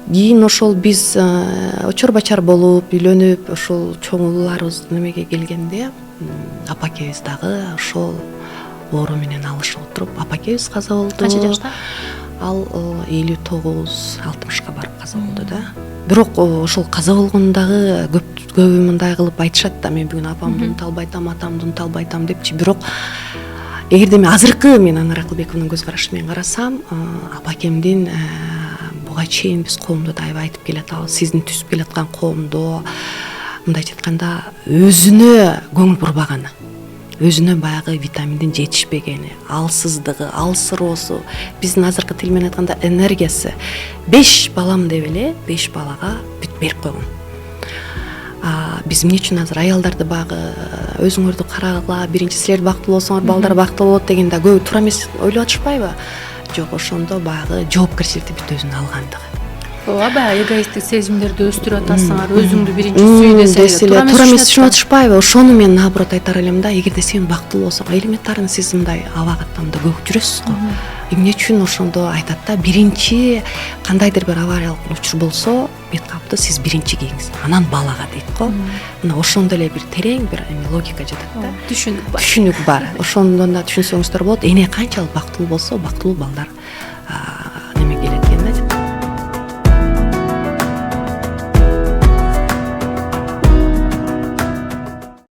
Кийин ошол биз очор бачар болуп үйлөнүп ошол чоң ууларыбыз немеге келгенде апакебиз дагы ошол оору менен алышып отуруп апакебиз каза болду. Канча жашта? Ал 59-60ка барып каза болду да. Бирок ошол каза болгондагы көбү мындай кылып айтышат да, мен бүгүн апамды унута албайтам, атамды унута албайтам депчи. Бирок эгерде мен азыркы Анар Акылбековнун көз карашы менен карасам, апакемдин буга чейин биз коомдо да аябай айтып келатабыз, сиздин түзүп келаткан коомдо мындайча айтканда өзүнө көңүл бурбаганы, өзүнө баягы витаминдин жетишпегени, алсыздыгы, алсыроосу, биздин азыркы тил менен айтканда энергиясы 5 балам деп эле 5 балага бүт берип койгон. Биз эмне үчүн азыр аялдарды багы өзүңөрдү карагыла, биринчи силер бактылуу болсоңор балдар бактылуу болот дегенде көбү туура эмес ойлоп атышпайбы? Жок, ошондо баягы жоопкерчиликти бүт өзүнө алгандыгы. Ооба, баягы эгоисттик сезимдерди өстүрүп атасыңар, өзүңдү биринчи сүй десең, туура эмес түшүнүп атышпайбы? Ошону мен наоборот айтар элем да, эгерде сен бактылуу болсоң, элементарно сиз мындай аба каттамда көгүп жүрөсүз го. Эмне үчүн ошондо айтат да, биринчи кандайдыр бир авариялык учур болсо, бет капты сиз биринчи кийиңиз, анан балага дейт го. Мына ошондой эле бир терең бир логика жатат да. Түшүнүк бар. Ошондон да түшүнсөңүздөр болот. Эне канчалык бактылуу болсо, бактылуу балдар